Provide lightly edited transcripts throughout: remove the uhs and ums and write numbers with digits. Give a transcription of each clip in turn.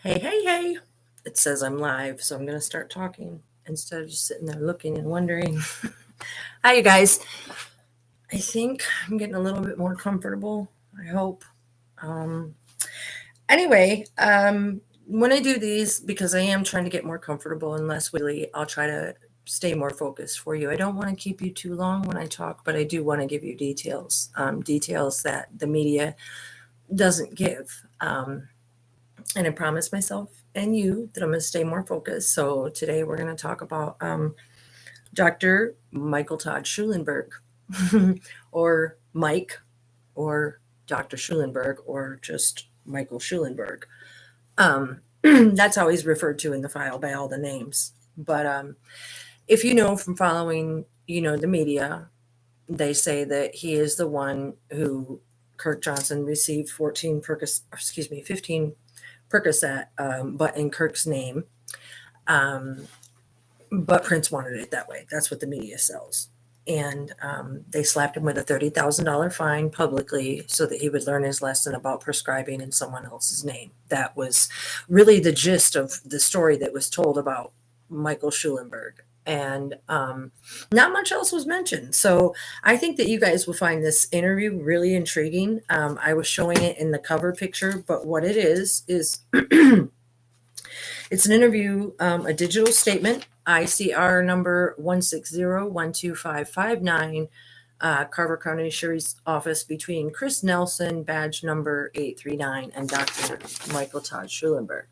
Hey, hey, hey. It says I'm live, so I'm going to start talking instead of just sitting there looking and wondering. Hi, you guys. I think I'm getting a little bit more comfortable. I hope. Um, anyway, when I do these, because I am trying to get more comfortable and less wiggly, I'll try to stay more focused for you. I don't want to keep you too long when I talk, but I do want to give you details that the media doesn't give. And I promised myself and you that I'm going to stay more focused. So today we're going to talk about Dr. Michael Todd Schulenberg, or Mike, or Dr. Schulenberg, or just Michael Schulenberg. That's how he's referred to in the file by all the names. But if you know from following, the media, they say that he is the one who Kirk Johnson received 15 Percocet, but in Kirk's name. But Prince wanted it that way. That's what the media sells. And they slapped him with a $30,000 fine publicly so that he would learn his lesson about prescribing in someone else's name. That was really the gist of the story that was told about Michael Schulenberg. And not much else was mentioned. So I think that you guys will find this interview really intriguing. I was showing it in the cover picture, but what it is it's an interview, a digital statement, ICR number 160-12559, Carver County Sheriff's Office, between Chris Nelson, badge number 839, and Dr. Michael Todd Schulenberg.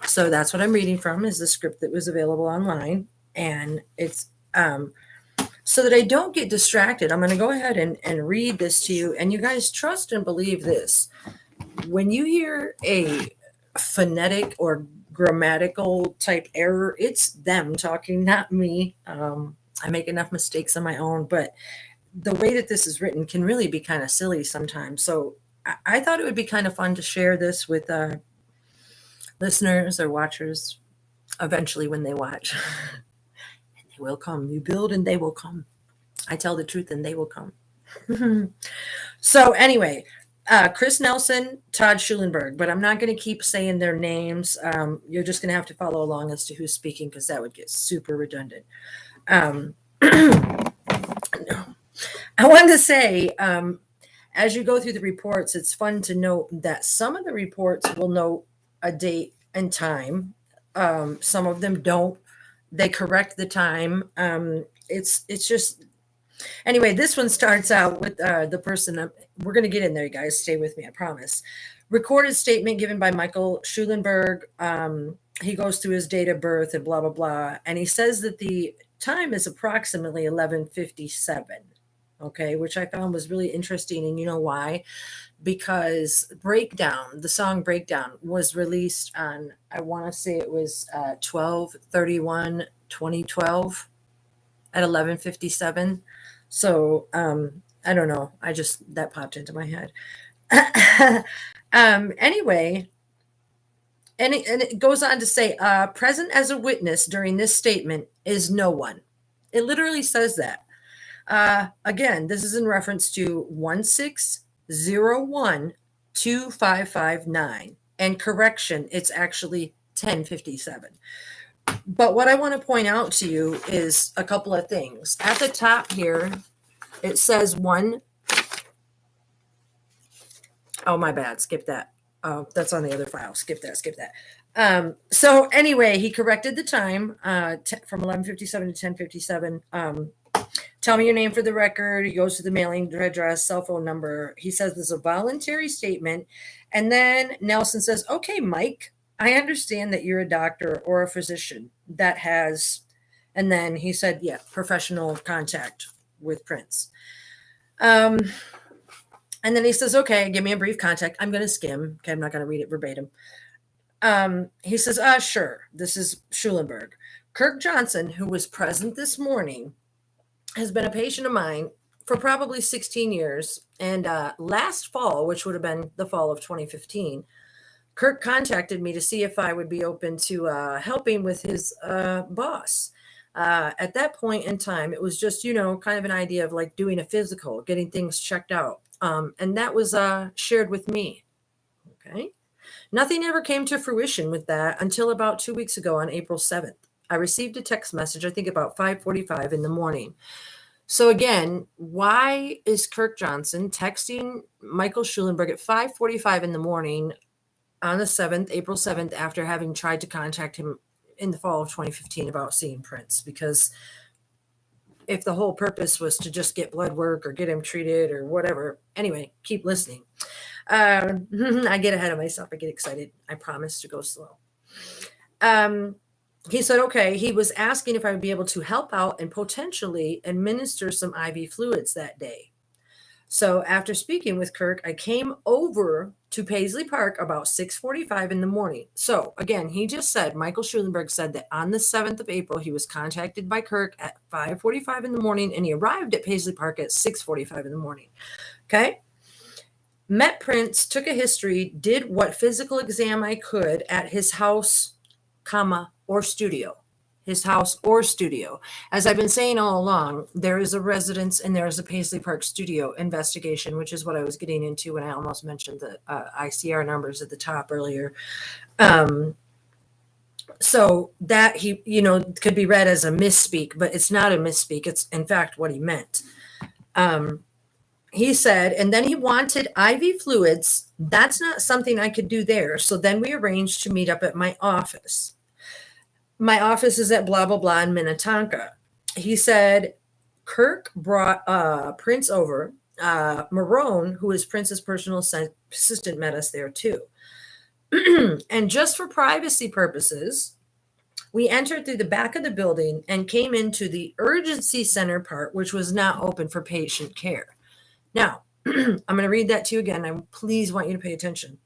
So that's what I'm reading from, is the script that was available online. And it's so that I don't get distracted, I'm going to go ahead and read this to you. And you guys trust and believe this. When you hear a phonetic or grammatical type error, it's them talking, not me. I make enough mistakes on my own, but the way that this is written can really be kind of silly sometimes. So I thought it would be kind of fun to share this with listeners or watchers eventually when they watch. And they will come. You build and they will come. I tell the truth and they will come. So anyway, Chris Nelson, Todd Schulenberg, but I'm not going to keep saying their names. You're just going to have to follow along as to who's speaking, because that would get super redundant. No. I wanted to say, as you go through the reports, it's fun to note that some of the reports will note a date and time. Some of them don't. They correct the time. It's just. Anyway, this one starts out with the person. We're going to get in there, you guys. Stay with me, I promise. Recorded statement given by Michael Schulenberg. He goes through his date of birth and blah, blah, blah. And he says that the time is approximately 11:57, okay, which I found was really interesting. And you know why? Because the song Breakdown, was released on, I want to say it was 12/31/2012 at 11:57. So I don't know. That popped into my head. Anyway, and it goes on to say, present as a witness during this statement is no one. It literally says that. Again, this is in reference to 16012559. And correction, it's actually 10:57. But what I want to point out to you is a couple of things. At the top here, it says one. Oh, my bad. Skip that. Oh, that's on the other file. Skip that. So anyway, he corrected the time from 11:57 to 10:57. Tell me your name for the record. He goes to the mailing address, cell phone number. He says this is a voluntary statement. And then Nelson says, okay, Mike, I understand that you're a doctor or a physician that has, and then he said, yeah, professional contact with Prince. And then he says, okay, give me a brief contact. I'm going to skim. Okay, I'm not going to read it verbatim. He says, sure, this is Schulenberg. Kirk Johnson, who was present this morning, has been a patient of mine for probably 16 years. And last fall, which would have been the fall of 2015, Kirk contacted me to see if I would be open to helping with his boss. At that point in time, it was just, kind of an idea of like doing a physical, getting things checked out. And that was shared with me. Okay. Nothing ever came to fruition with that until about 2 weeks ago on April 7th. I received a text message, I think about 5:45 in the morning. So again, why is Kirk Johnson texting Michael Schulenberg at 5:45 in the morning on the 7th, April 7th, after having tried to contact him in the fall of 2015 about seeing Prince? Because if the whole purpose was to just get blood work or get him treated or whatever, anyway, keep listening. I get ahead of myself. I get excited. I promise to go slow. He said, okay, he was asking if I would be able to help out and potentially administer some IV fluids that day. So after speaking with Kirk, I came over to Paisley Park about 6:45 in the morning. So again, he just said, Michael Schulenberg said that on the 7th of April, he was contacted by Kirk at 5:45 in the morning, and he arrived at Paisley Park at 6:45 in the morning. Okay. Met Prince, took a history, did what physical exam I could at his house, or studio. His house or studio. As I've been saying all along, there is a residence and there is a Paisley Park studio investigation, which is what I was getting into when I almost mentioned the ICR numbers at the top earlier. So that he, could be read as a misspeak, but it's not a misspeak. It's in fact what he meant. He said, and then he wanted IV fluids. That's not something I could do there. So then we arranged to meet up at my office. My office is at blah, blah, blah in Minnetonka. He said, Kirk brought Prince over. Marone, who is Prince's personal assistant, met us there too. And just for privacy purposes, we entered through the back of the building and came into the urgency center part, which was not open for patient care. Now, I'm going to read that to you again. I please want you to pay attention.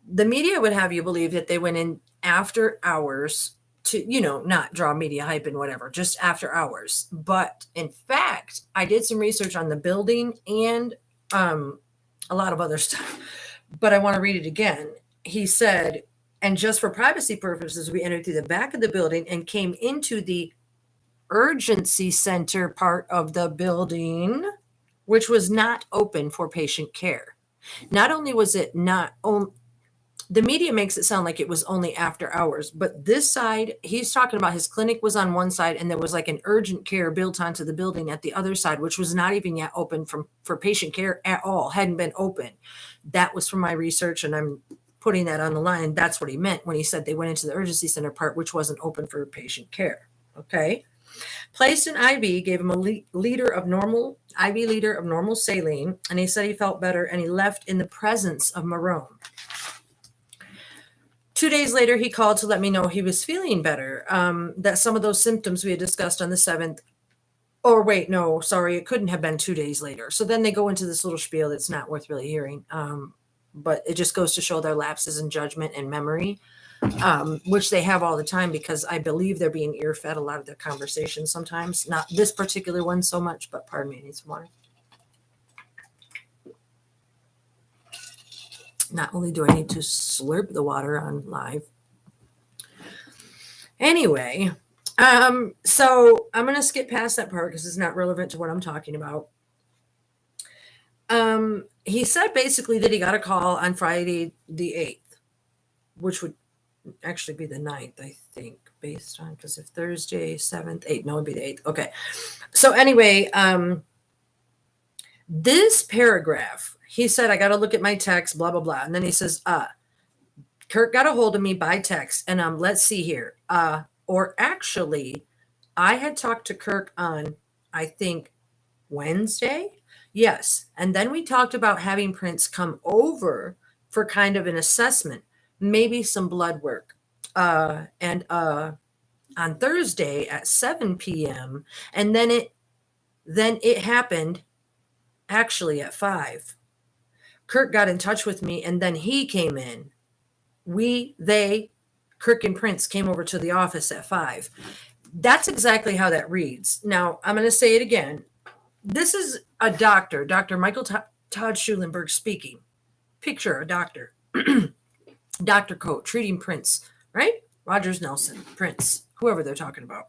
The media would have you believe that they went in after hours to, not draw media hype and whatever, just after hours. But in fact, I did some research on the building and a lot of other stuff, but I want to read it again. He said, and just for privacy purposes, we entered through the back of the building and came into the urgency center part of the building, which was not open for patient care. Not only was it not the media makes it sound like it was only after hours, but this side, he's talking about his clinic was on one side and there was like an urgent care built onto the building at the other side, which was not even yet open for patient care at all, hadn't been open. That was from my research, and I'm putting that on the line. That's what he meant when he said they went into the urgency center part, which wasn't open for patient care. Okay. Placed an IV, gave him a IV liter of normal saline, and he said he felt better, and he left in the presence of Marone. 2 days later, he called to let me know he was feeling better, that some of those symptoms we had discussed on the 7th, or wait, no, sorry, it couldn't have been 2 days later. So then they go into this little spiel that's not worth really hearing, but it just goes to show their lapses in judgment and memory, which they have all the time, because I believe they're being ear-fed a lot of their conversations sometimes. Not this particular one so much, but pardon me, I need some water. Not only do I need to slurp the water on live. Anyway, so I'm going to skip past that part because it's not relevant to what I'm talking about. He said basically that he got a call on Friday the 8th, which would actually be the 9th, I think, based on, because if Thursday, 7th, 8th, no, it'd be the 8th. Okay. So anyway, this paragraph, he said, I got to look at my text, blah, blah, blah. And then he says, Kirk got a hold of me by text, and let's see here. Or actually, I had talked to Kirk on, I think, Wednesday. Yes. And then we talked about having Prince come over for kind of an assessment, maybe some blood work. And on Thursday at 7 p.m. And then it happened actually at 5. Kirk got in touch with me, and then he came in. Kirk and Prince came over to the office at 5. That's exactly how that reads. Now, I'm going to say it again. This is a doctor, Dr. Michael Todd Schulenberg speaking. Picture a doctor, doctor coat, treating Prince, right? Rogers Nelson, Prince, whoever they're talking about.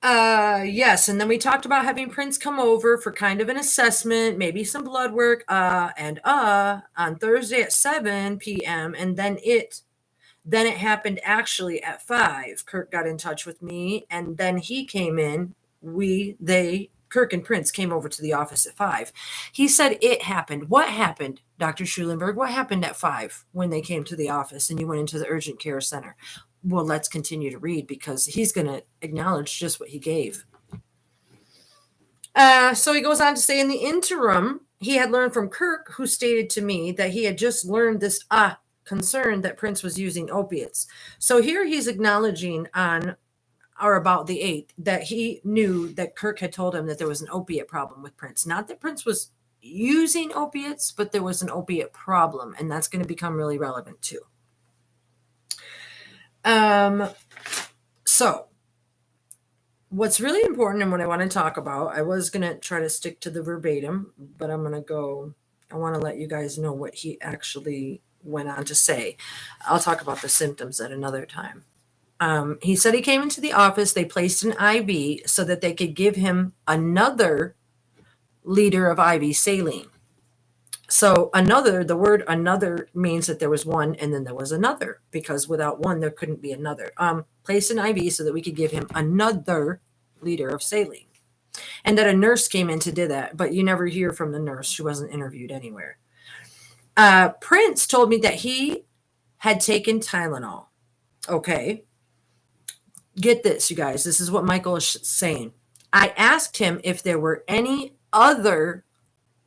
Yes, and then we talked about having Prince come over for kind of an assessment, maybe some blood work, on Thursday at 7 p.m. And then it happened actually at 5. Kirk got in touch with me, and then he came in. Kirk and Prince came over to the office at 5. He said it happened. What happened, Dr. Schulenberg? What happened at 5 when they came to the office and you went into the urgent care center? Well, let's continue to read because he's going to acknowledge just what he gave. So he goes on to say, in the interim, he had learned from Kirk, who stated to me that he had just learned this concern that Prince was using opiates. So here he's acknowledging on or about the 8th that he knew that Kirk had told him that there was an opiate problem with Prince. Not that Prince was using opiates, but there was an opiate problem, and that's going to become really relevant too. So what's really important and what I want to talk about, I was going to try to stick to the verbatim, but I want to let you guys know what he actually went on to say. I'll talk about the symptoms at another time. He said he came into the office, they placed an IV so that they could give him another liter of IV saline. So the word another means that there was one and then there was another, because without one, there couldn't be another. Placed an IV so that we could give him another liter of saline. And that a nurse came in to do that, but you never hear from the nurse. She wasn't interviewed anywhere. Prince told me that he had taken Tylenol. Okay. Get this, you guys. This is what Michael is saying. I asked him if there were any other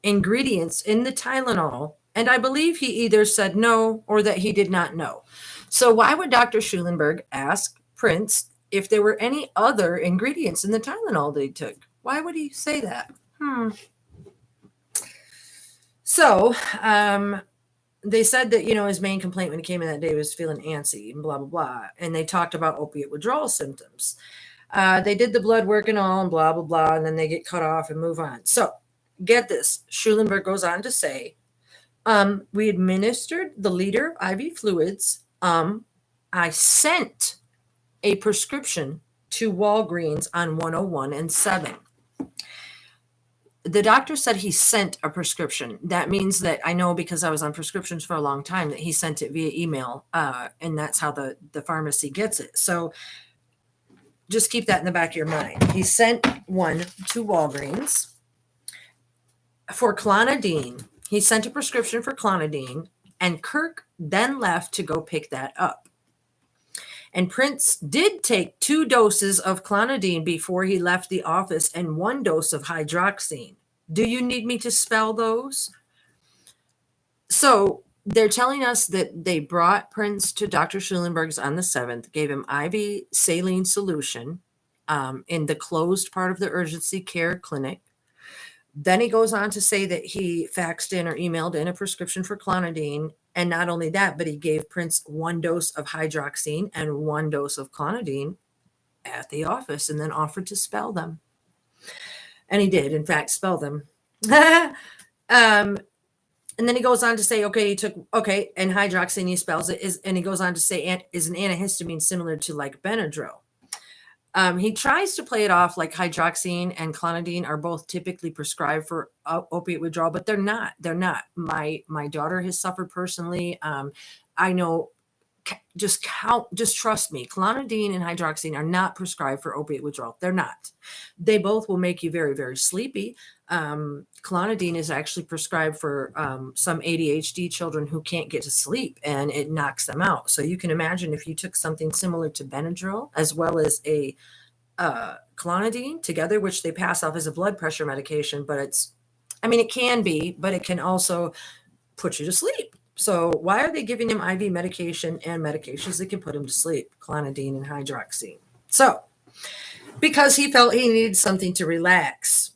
ingredients in the Tylenol, and I believe he either said no or that he did not know. So why would Dr. Schulenberg ask Prince if there were any other ingredients in the Tylenol that he took? Why would he say that? So they said that, his main complaint when he came in that day was feeling antsy and blah, blah, blah. And they talked about opiate withdrawal symptoms. They did the blood work and all and blah, blah, blah. And then they get cut off and move on. So get this. Schulenberg goes on to say, we administered the liter of IV fluids. I sent a prescription to Walgreens on 101 and 7. The doctor said he sent a prescription. That means that I know, because I was on prescriptions for a long time, that he sent it via email, and that's how the pharmacy gets it. So just keep that in the back of your mind. He sent one to Walgreens for clonidine. He sent a prescription for clonidine, and Kirk then left to go pick that up. And Prince did take 2 doses of clonidine before he left the office and 1 dose of hydroxine. Do you need me to spell those? So they're telling us that they brought Prince to Dr. Schulenberg's on the 7th, gave him IV saline solution in the closed part of the urgency care clinic. Then he goes on to say that he faxed in or emailed in a prescription for clonidine. And not only that, but he gave Prince 1 dose of hydroxine and 1 dose of clonidine at the office, and then offered to spell them. And he did, in fact, spell them. And then he goes on to say, and hydroxine, he spells it, and he goes on to say is an antihistamine similar to like Benadryl. He tries to play it off like hydroxine and clonidine are both typically prescribed for opiate withdrawal, but they're not. They're not. My daughter has suffered personally. I know. Just trust me. Clonidine and hydroxine are not prescribed for opiate withdrawal. They're not. They both will make you very, very sleepy. Clonidine is actually prescribed for some ADHD children who can't get to sleep, and it knocks them out. So you can imagine if you took something similar to Benadryl as well as a clonidine together, which they pass off as a blood pressure medication, but it can be, but it can also put you to sleep. So why are they giving him IV medication and medications that can put him to sleep? Clonidine and hydroxine. So because he felt he needed something to relax.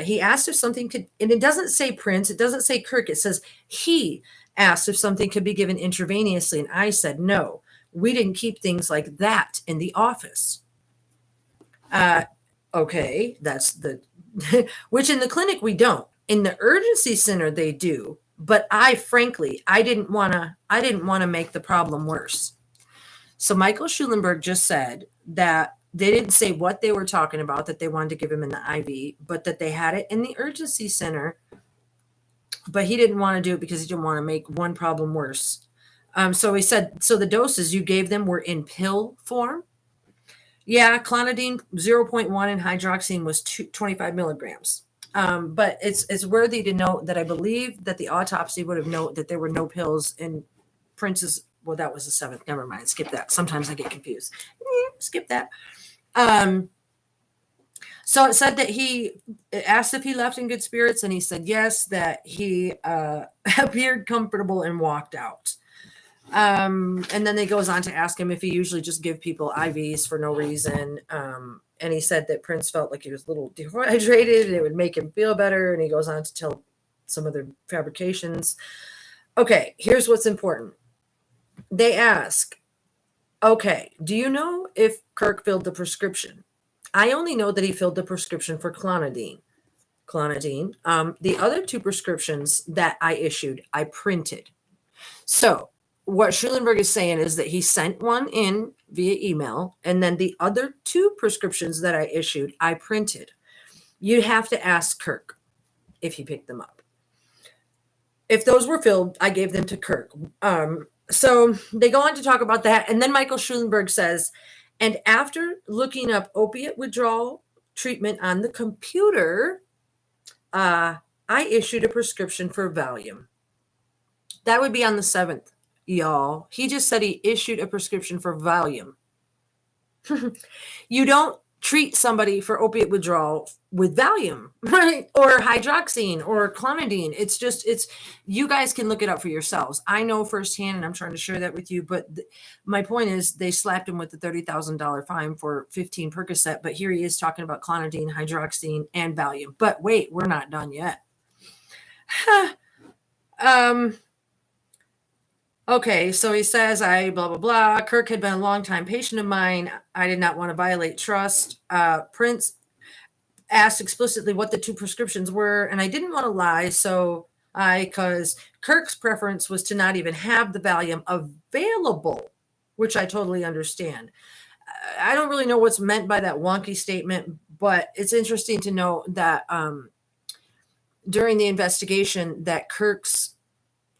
He asked if something could, and it doesn't say Prince, it doesn't say Kirk, it says he asked if something could be given intravenously, and I said no. We didn't keep things like that in the office. Okay, that's the, which in the clinic we don't. In the urgency center they do, but I didn't want to make the problem worse. So Michael Schulenberg just said that They didn't say what they were talking about, that they wanted to give him in the IV, but that they had it in the urgency center. But he didn't want to do it because he didn't want to make one problem worse. So he said, so the doses you gave them were in pill form. Yeah, clonidine 0.1 and hydroxine was 25 milligrams. But it's worthy to note that I believe that the autopsy would have noted that there were no pills in Prince's. Well, that was the 7th. Never mind. Skip that. Sometimes I get confused. Skip that. So it said that he asked if he left in good spirits, and he said yes, that he appeared comfortable and walked out. And then it goes on to ask him if he usually just give people IVs for no reason. And he said that Prince felt like he was a little dehydrated and it would make him feel better. And he goes on to tell some other fabrications. Okay, here's what's important. They ask, okay, do you know if Kirk filled the prescription? I only know that he filled the prescription for clonidine. The other 2 prescriptions that I issued, I printed. So what Schulenberg is saying is that he sent one in via email, and then the other 2 prescriptions that I issued, I printed. You'd have to ask Kirk if he picked them up. If those were filled, I gave them to Kirk. So they go on to talk about that. And then Michael Schulenberg says, and after looking up opiate withdrawal treatment on the computer, I issued a prescription for Valium. That would be on the 7th, y'all. He just said he issued a prescription for Valium. You don't treat somebody for opiate withdrawal with Valium, right? Or hydroxine or clonidine. It's you guys can look it up for yourselves. I know firsthand, and I'm trying to share that with you. But my point is, they slapped him with the $30,000 fine for 15 Percocet. But here he is talking about clonidine, hydroxine, and Valium. But wait, we're not done yet. Okay, so he says, I blah, blah, blah. Kirk had been a longtime patient of mine. I did not want to violate trust. Prince asked explicitly what the 2 prescriptions were, and I didn't want to lie. So because Kirk's preference was to not even have the Valium available, which I totally understand. I don't really know what's meant by that wonky statement, but it's interesting to know that during the investigation that Kirk's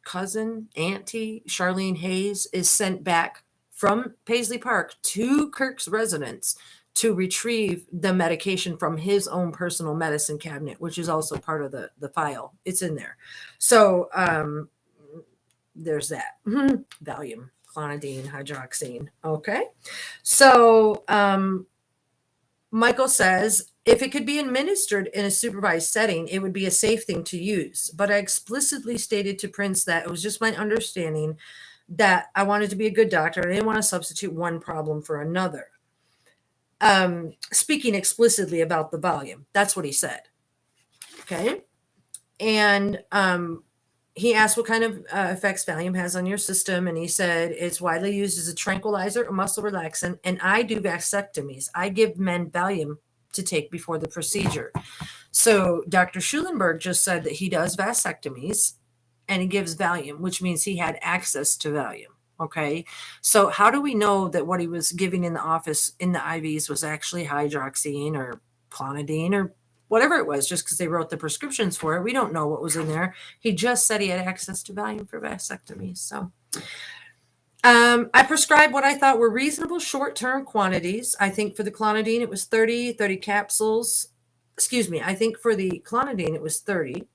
cousin, auntie, Charlene Hayes, is sent back from Paisley Park to Kirk's residence to retrieve the medication from his own personal medicine cabinet, which is also part of the file. It's in there. So there's that. Valium, clonidine, hydroxine. Okay. So Michael says, if it could be administered in a supervised setting, it would be a safe thing to use. But I explicitly stated to Prince that it was just my understanding that I wanted to be a good doctor. I didn't want to substitute one problem for another. Speaking explicitly about the Valium. That's what he said. Okay. And he asked what kind of effects Valium has on your system. And he said it's widely used as a tranquilizer, a muscle relaxant. And I do vasectomies. I give men Valium to take before the procedure. So Dr. Schulenberg just said that he does vasectomies and he gives Valium, which means he had access to Valium. Okay. So how do we know that what he was giving in the office in the IVs was actually hydroxine or clonidine or whatever it was, just because they wrote the prescriptions for it? We don't know what was in there. He just said he had access to Valium for vasectomies. So I prescribed what I thought were reasonable short-term quantities. I think for the clonidine, it was 30 capsules. Excuse me. I think for the clonidine, it was 30.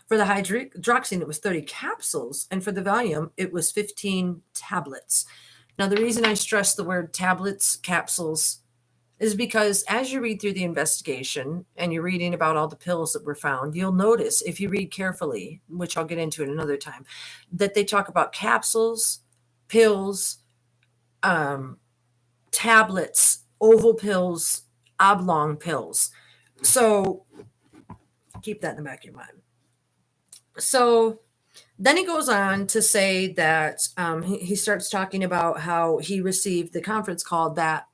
For the hydroxine, it was 30 capsules. And for the Valium, it was 15 tablets. Now, the reason I stress the word tablets, capsules, is because as you read through the investigation and you're reading about all the pills that were found, you'll notice, if you read carefully, which I'll get into at another time, that they talk about capsules, pills, tablets, oval pills, oblong pills. So keep that in the back of your mind. So then he goes on to say that he starts talking about how he received the conference call that,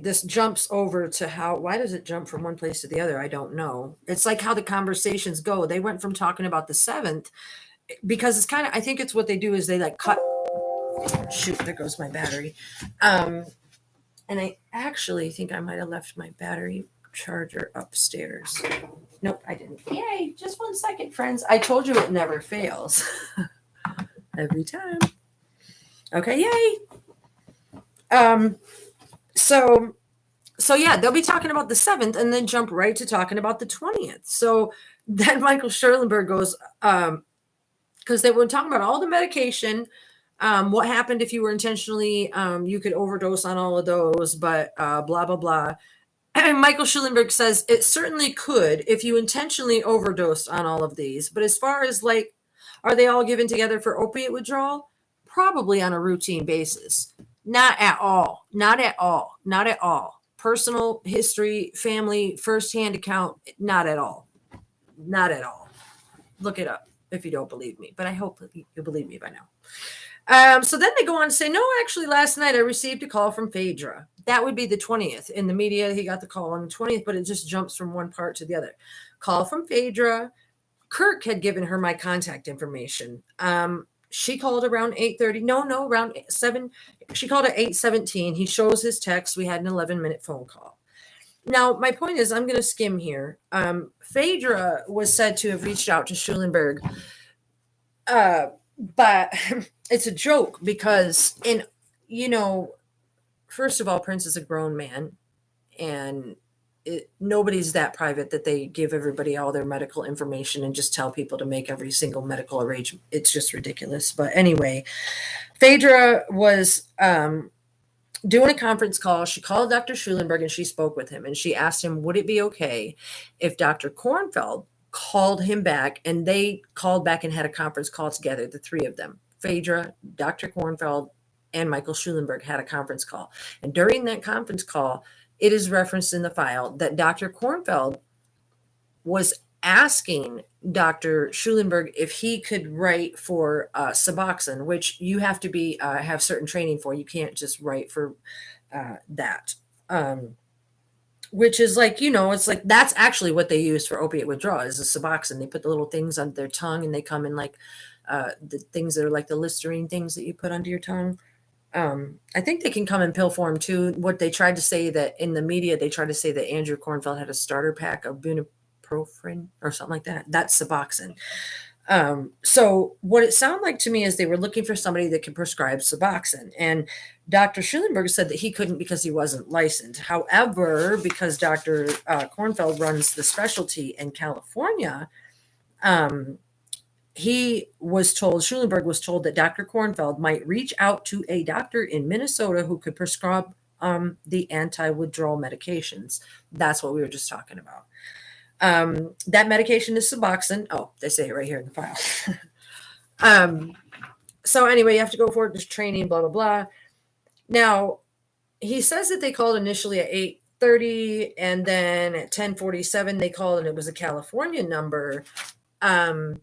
this jumps over to why does it jump from one place to the other? I don't know. It's like how the conversations go. They went from talking about the 7th because it's kind of, I think it's what they do is they like cut Shoot, there goes my battery. And I actually think I might have left my battery charger upstairs. Nope, I didn't. Yay, just 1 second, friends. I told you it never fails. Every time. Okay, yay. So yeah, they'll be talking about the 7th and then jump right to talking about the 20th. So then Michael Schulenberg goes, because they were talking about all the medication, what happened if you were intentionally, you could overdose on all of those, but blah, blah, blah. And Michael Schulenberg says it certainly could if you intentionally overdosed on all of these. But as far as like, are they all given together for opiate withdrawal? Probably on a routine basis. Not at all. Not at all. Not at all. Personal history, family, firsthand account, not at all. Not at all. Look it up if you don't believe me, but I hope you believe me by now. So then they go on to say, no, actually, last night I received a call from Phaedra. That would be the 20th. In the media, he got the call on the 20th, but it just jumps from one part to the other. Call from Phaedra. Kirk had given her my contact information. She called around 8:30. No, around 7. She called at 8:17. He shows his text. We had an 11-minute phone call. Now, my point is, I'm going to skim here. Phaedra was said to have reached out to Schulenberg, but it's a joke because, first of all, Prince is a grown man, and nobody's that private that they give everybody all their medical information and just tell people to make every single medical arrangement. It's just ridiculous. But anyway, Phaedra was doing a conference call. She called Dr. Schulenberg and she spoke with him, and she asked him, would it be okay if Dr. Kornfeld called him back? And they called back and had a conference call together, the three of them. Phaedra, Dr. Kornfeld, and Michael Schulenberg had a conference call. And during that conference call, it is referenced in the file that Dr. Kornfeld was asking Dr. Schulenberg if he could write for Suboxone, which you have to be have certain training for. You can't just write for that. Which is like, it's like that's actually what they use for opiate withdrawal is a Suboxone. They put the little things on their tongue and they come in like the things that are like the Listerine things that you put under your tongue. I think they can come in pill form too. What they tried to say that in the media, they tried to say that Andrew Kornfeld had a starter pack of bupropion or something like that. That's Suboxone. So what it sounded like to me is they were looking for somebody that could prescribe Suboxone. And Dr. Schulenberg said that he couldn't because he wasn't licensed. However, because Dr. Kornfeld runs the specialty in California, Schulenberg was told that Dr. Kornfeld might reach out to a doctor in Minnesota who could prescribe the anti-withdrawal medications. That's what we were just talking about. That medication is Suboxone. Oh, they say it right here in the file. So anyway, you have to go for this training, blah, blah, blah. Now, he says that they called initially at 8:30 and then at 10:47 they called and it was a California number. And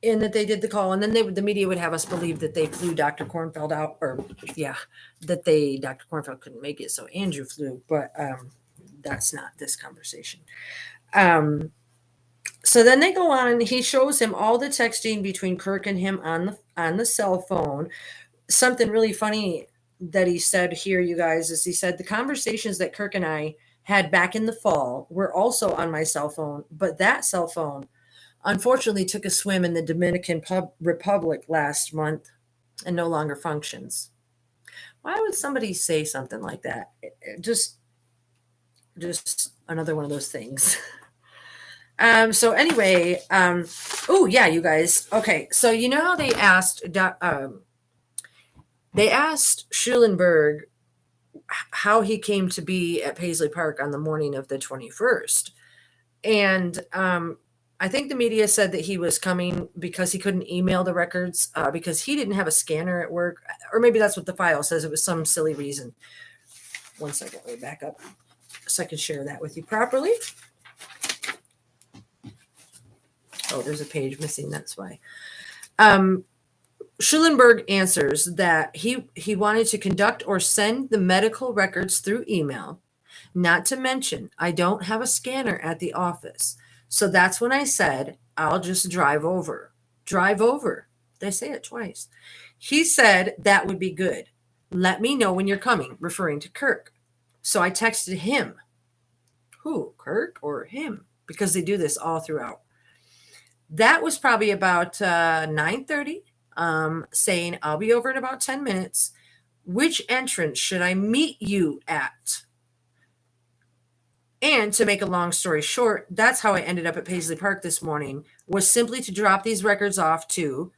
that they did the call, and then the media would have us believe that they flew Dr. Kornfeld out, that Dr. Kornfeld couldn't make it, so Andrew flew, but that's not this conversation. So then they go on, and he shows him all the texting between Kirk and him on the cell phone. Something really funny that he said here, you guys, is he said the conversations that Kirk and I had back in the fall were also on my cell phone, but that cell phone unfortunately took a swim in the Dominican Republic last month and no longer functions. Why would somebody say something like that? Just another one of those things. So anyway, you guys. Okay, so you know how they asked Schulenberg how he came to be at Paisley Park on the morning of the 21st. And I think the media said that he was coming because he couldn't email the records because he didn't have a scanner at work. Or maybe that's what the file says. It was some silly reason. 1 second, let me back up so I can share that with you properly. Oh, there's a page missing. That's why. Schulenberg answers that he wanted to conduct or send the medical records through email. Not to mention, I don't have a scanner at the office. So that's when I said, I'll just drive over. Drive over. They say it twice. He said that would be good. Let me know when you're coming, referring to Kirk. So I texted him. Who, Kirk or him? Because they do this all throughout. That was probably about 9:30, saying, I'll be over in about 10 minutes. Which entrance should I meet you at? And to make a long story short, that's how I ended up at Paisley Park this morning, was simply to drop these records off to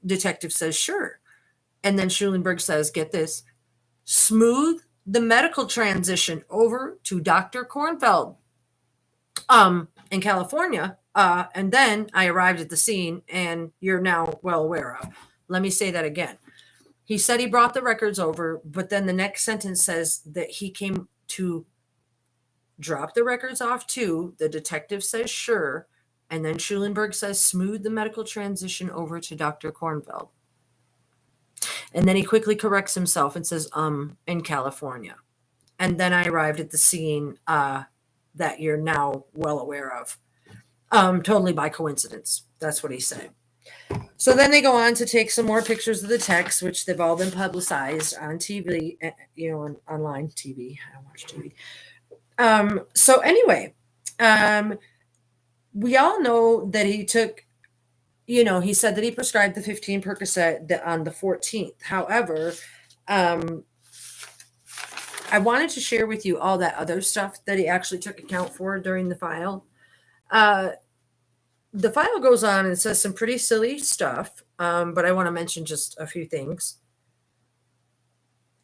detective says, sure. And then Schulenberg says, get this, smooth the medical transition over to Dr. Kornfeld in California. And then I arrived at the scene, and you're now well aware of. Let me say that again. He said he brought the records over, but then the next sentence says that he came to drop the records off to, the detective says, sure. And then Schulenberg says, smooth the medical transition over to Dr. Kornfeld. And then he quickly corrects himself and says, in California. And then I arrived at the scene that you're now well aware of. Totally by coincidence. That's what he said. So then they go on to take some more pictures of the text, which they've all been publicized on TV, on online TV. I don't watch TV. So anyway, we all know that he took, he said that he prescribed the 15 Percocet on the 14th. However, I wanted to share with you all that other stuff that he actually took account for during the file. The file goes on and says some pretty silly stuff, but I want to mention just a few things.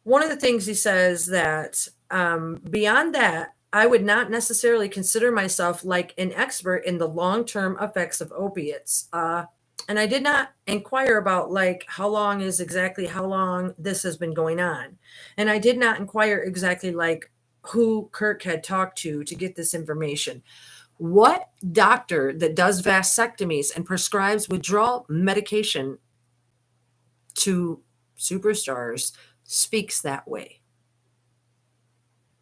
One of the things he says that beyond that, I would not necessarily consider myself like an expert in the long-term effects of opiates. And I did not inquire about how long this has been going on. And I did not inquire exactly who Kirk had talked to get this information. What doctor that does vasectomies and prescribes withdrawal medication to superstars speaks that way?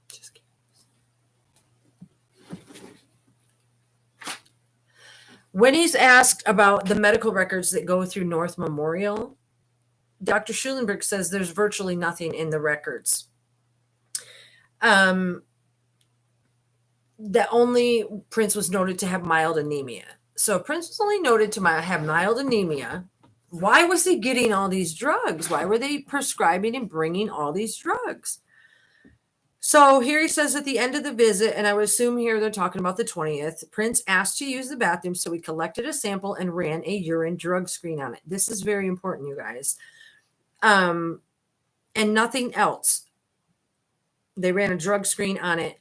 Just kidding. When he's asked about the medical records that go through North Memorial, Dr. Schulenberg says there's virtually nothing in the records. That only Prince was noted to have mild anemia. So Prince was only noted to have mild anemia. Why was he getting all these drugs? Why were they prescribing and bringing all these drugs? So here he says at the end of the visit, and I would assume here they're talking about the 20th, Prince asked to use the bathroom, so he collected a sample and ran a urine drug screen on it. This is very important, you guys. And nothing else. They ran a drug screen on it.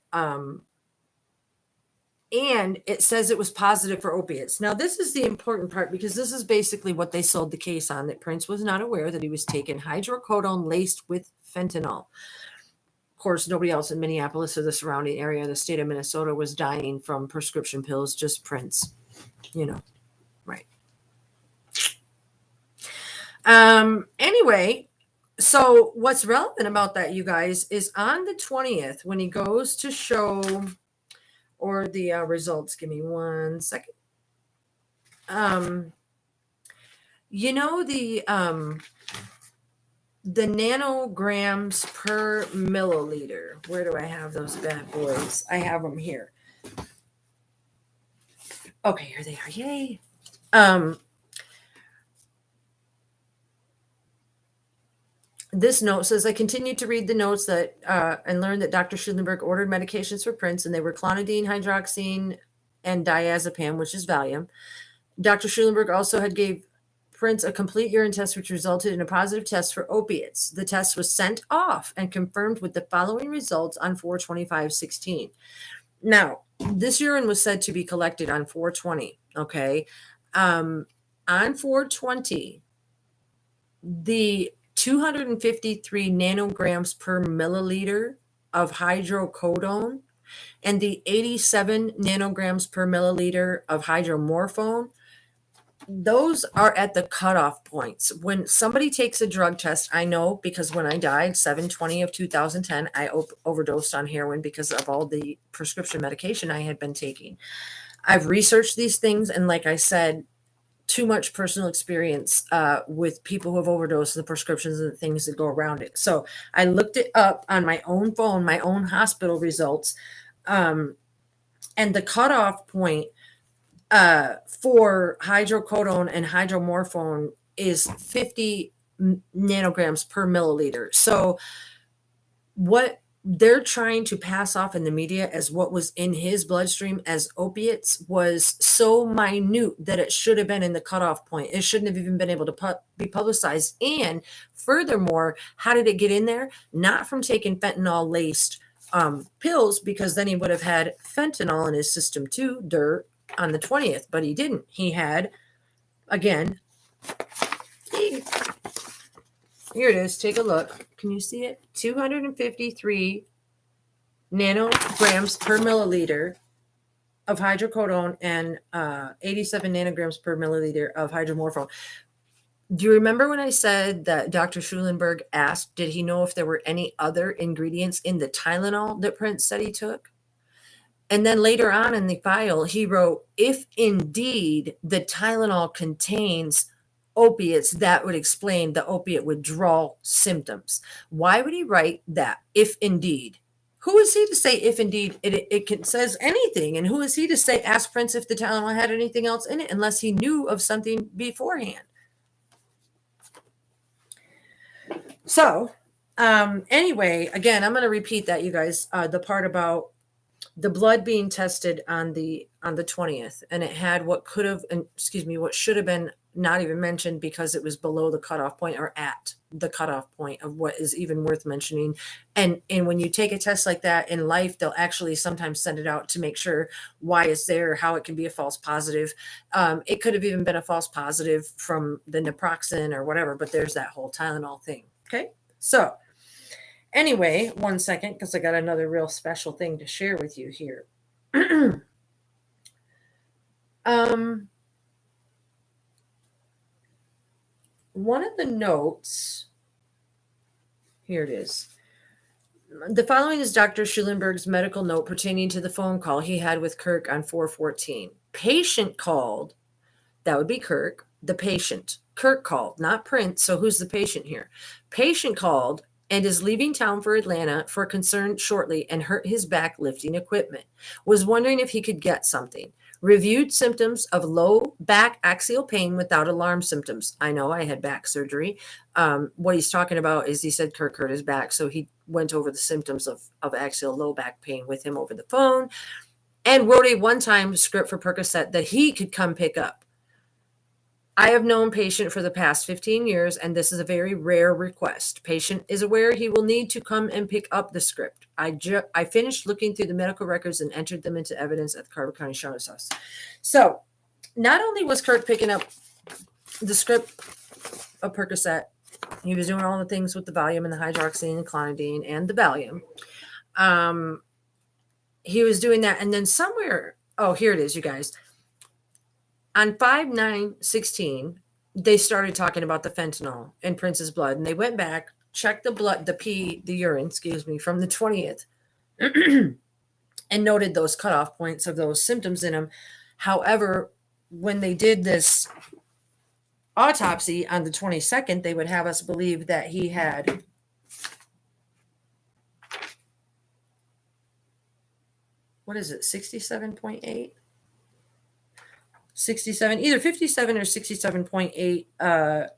And it says it was positive for opiates. Now, this is the important part because this is basically what they sold the case on, that Prince was not aware that he was taking hydrocodone laced with fentanyl. Of course, nobody else in Minneapolis or the surrounding area, the state of Minnesota, was dying from prescription pills, just Prince, right. Anyway, so what's relevant about that, you guys, is on the 20th, when he goes to show... or the results. Give me 1 second. The nanograms per milliliter. Where do I have those bad boys? I have them here. Okay, here they are. Yay. This note says, I continued to read the notes that and learned that Dr. Schulenberg ordered medications for Prince, and they were clonidine, hydroxine, and diazepam, which is Valium. Dr. Schulenberg also had gave Prince a complete urine test, which resulted in a positive test for opiates. The test was sent off and confirmed with the following results on 4/25/16. Now, this urine was said to be collected on 4/20. Okay, on 4/20, the 253 nanograms per milliliter of hydrocodone and the 87 nanograms per milliliter of hydromorphone, those are at the cutoff points. When somebody takes a drug test, I know because when I died 7/20 of 2010, I overdosed on heroin because of all the prescription medication I had been taking. I've researched these things, and like I said, too much personal experience with people who have overdosed, the prescriptions and the things that go around it. So I looked it up on my own phone, my own hospital results, and the cutoff point for hydrocodone and hydromorphone is 50 nanograms per milliliter. So what they're trying to pass off in the media as what was in his bloodstream as opiates was so minute that it should have been in the cutoff point. It shouldn't have even been able to be publicized. And furthermore, how did it get in there? Not from taking fentanyl laced pills, because then he would have had fentanyl in his system too, on the 20th, but he didn't. He had, again, here it is. Take a look. Can you see it? 253 nanograms per milliliter of hydrocodone and 87 nanograms per milliliter of hydromorphone. Do you remember when I said that Dr. Schulenberg asked, did he know if there were any other ingredients in the Tylenol that Prince said he took? And then later on in the file, he wrote, if indeed the Tylenol contains opiates, that would explain the opiate withdrawal symptoms. Why would he write that? If indeed. Who is he to say if indeed it says anything? And who is he to say, ask Prince if the Tylenol had anything else in it, unless he knew of something beforehand? So anyway, again, I'm going to repeat that, you guys, the part about the blood being tested on the 20th, and it had what should have been not even mentioned because it was below the cutoff point or at the cutoff point of what is even worth mentioning. And when you take a test like that in life, they'll actually sometimes send it out to make sure why it's there, how it can be a false positive. It could have even been a false positive from the naproxen or whatever, but there's that whole Tylenol thing. Okay. So anyway, 1 second, because I got another real special thing to share with you here. One of the notes, here it is. The following is Dr. Schulenberg's medical note pertaining to the phone call he had with Kirk on 4/14. Patient called, that would be Kirk, the patient. Kirk called, not Prince, so who's the patient here? Patient called and is leaving town for Atlanta for concern shortly and hurt his back lifting equipment. Was wondering if he could get something. Reviewed symptoms of low back axial pain without alarm symptoms. I know I had back surgery. What he's talking about is he said Kirk hurt his back, so he went over the symptoms of axial low back pain with him over the phone and wrote a one-time script for Percocet that he could come pick up. I have known patient for the past 15 years, and this is a very rare request. Patient is aware he will need to come and pick up the script. I finished looking through the medical records and entered them into evidence at the Carver County Sheriff's Office. So not only was Kirk picking up the script of Percocet, he was doing all the things with the Valium and the hydroxyzine and clonidine and the Valium. He was doing that. And then somewhere, here it is, you guys. On 5/9/16, they started talking about the fentanyl in Prince's blood, and they went back, checked the urine, from the 20th, and noted those cutoff points of those symptoms in him. However, when they did this autopsy on the 22nd, they would have us believe that he had what is it, 67.8? 67, either 57 or 67.8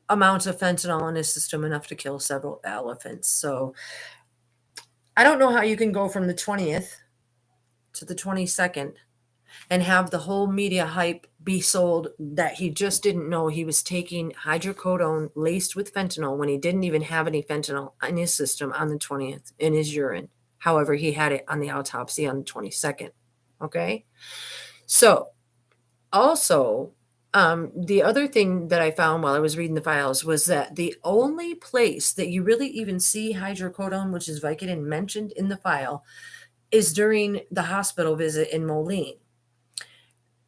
amounts of fentanyl in his system, enough to kill several elephants. So I don't know how you can go from the 20th to the 22nd and have the whole media hype be sold that he just didn't know he was taking hydrocodone laced with fentanyl when he didn't even have any fentanyl in his system on the 20th in his urine. However, he had it on the autopsy on the 22nd. Okay. So also, the other thing that I found while I was reading the files was that the only place that you really even see hydrocodone, which is Vicodin, mentioned in the file, is during the hospital visit in Moline.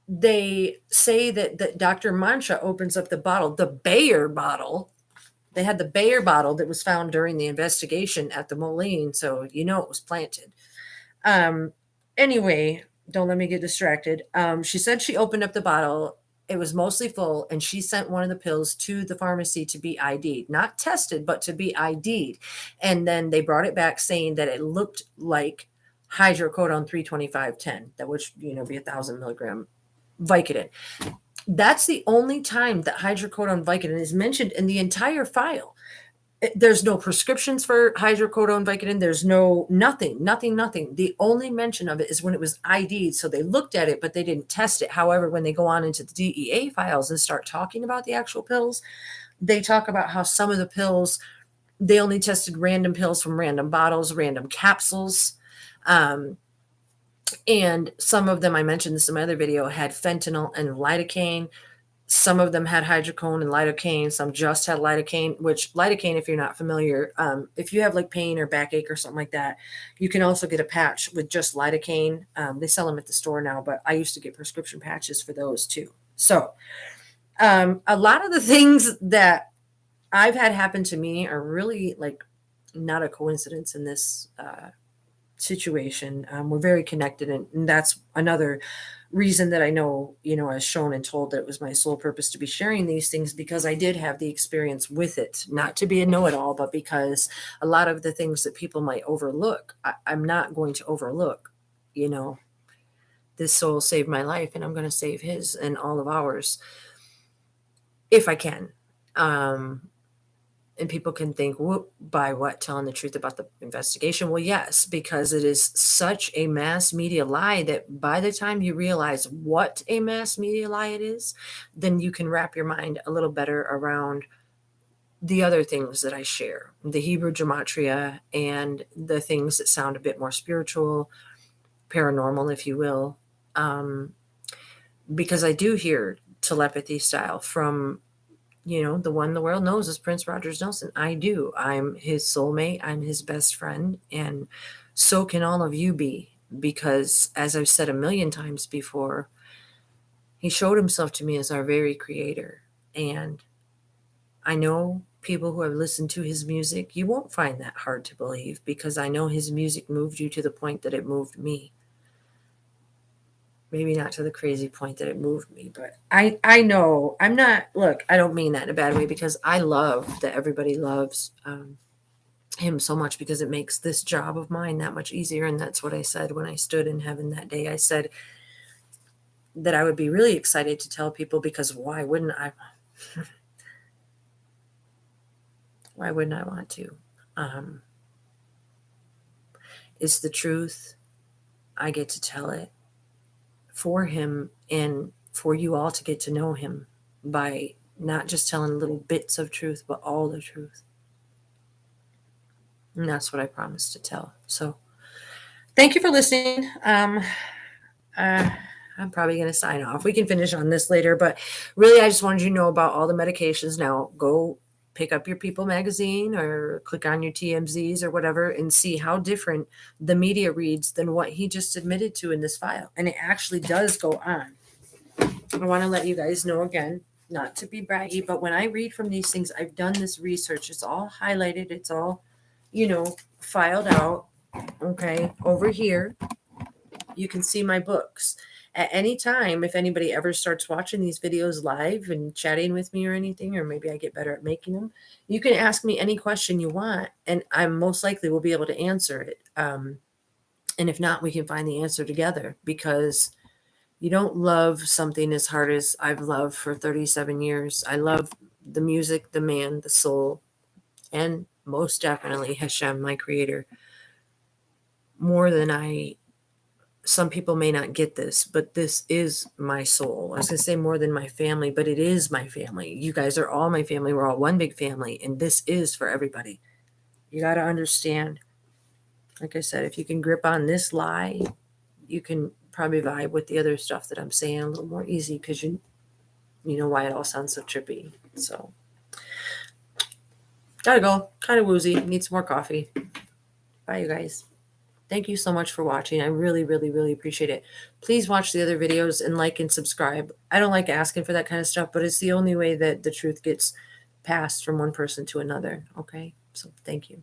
They say that Dr. Mancha opens up the bottle, the Bayer bottle. They had the Bayer bottle that was found during the investigation at the Moline, so it was planted. Anyway, don't let me get distracted. She said she opened up the bottle It was mostly full, and she sent one of the pills to the pharmacy to be ID'd, not tested, but to be ID'd. And then they brought it back saying that it looked like hydrocodone 32510, that would, be 1,000 milligram Vicodin. That's the only time that hydrocodone Vicodin is mentioned in the entire file. There's no prescriptions for hydrocodone Vicodin. There's nothing. The only mention of it is when it was ID'd. So they looked at it, but they didn't test it. However, when they go on into the DEA files and start talking about the actual pills, they talk about how some of the pills, they only tested random pills from random bottles, random capsules. And some of them, I mentioned this in my other video, had fentanyl and lidocaine. Some of them had hydrocodone and lidocaine. Some just had lidocaine, which lidocaine, if you're not familiar, if you have like pain or backache or something like that, you can also get a patch with just lidocaine. They sell them at the store now, but I used to get prescription patches for those too. So a lot of the things that I've had happen to me are really like not a coincidence in this situation. We're very connected, and that's another reason that I know, I was shown and told that it was my sole purpose to be sharing these things, because I did have the experience with it, not to be a know-it-all, but because a lot of the things that people might overlook, I'm not going to overlook. This soul saved my life, and I'm going to save his and all of ours if I can. And people can think, by what? Telling the truth about the investigation? Well, yes, because it is such a mass media lie that by the time you realize what a mass media lie it is, then you can wrap your mind a little better around the other things that I share, the Hebrew gematria and the things that sound a bit more spiritual, paranormal, if you will. Because I do hear telepathy style from the one the world knows is Prince Rogers Nelson. I do. I'm his soulmate. I'm his best friend. And so can all of you be, because as I've said a million times before, he showed himself to me as our very creator. And I know people who have listened to his music, you won't find that hard to believe, because I know his music moved you to the point that it moved me. Maybe not to the crazy point that it moved me, but I know I'm not, look, I don't mean that in a bad way, because I love that everybody loves him so much, because it makes this job of mine that much easier. And that's what I said when I stood in heaven that day. I said that I would be really excited to tell people, because why wouldn't I? Why wouldn't I want to? It's the truth. I get to tell it for him, and for you all to get to know him by not just telling little bits of truth, but all the truth. And that's what I promised to tell. So thank you for listening. I'm probably going to sign off. We can finish on this later, but really I just wanted you to know about all the medications. Now go pick up your People magazine or click on your TMZs or whatever and see how different the media reads than what he just admitted to in this file. And it actually does go on. I want to let you guys know again, not to be braggy, but when I read from these things, I've done this research. It's all highlighted. It's all, filed out. Okay. Over here, you can see my books. At any time, if anybody ever starts watching these videos live and chatting with me or anything, or maybe I get better at making them, you can ask me any question you want, and I most likely will be able to answer it. And if not, we can find the answer together, because you don't love something as hard as I've loved for 37 years. I love the music, the man, the soul, and most definitely Hashem, my creator, more than some people may not get this, but this is my soul. I was going to say more than my family, but it is my family. You guys are all my family. We're all one big family, and this is for everybody. You got to understand, like I said, if you can grip on this lie, you can probably vibe with the other stuff that I'm saying a little more easy, because you know why it all sounds so trippy. So, gotta go. Kind of woozy. Need some more coffee. Bye, you guys. Thank you so much for watching. I really, really, really appreciate it. Please watch the other videos and like and subscribe. I don't like asking for that kind of stuff, but it's the only way that the truth gets passed from one person to another. Okay? So thank you.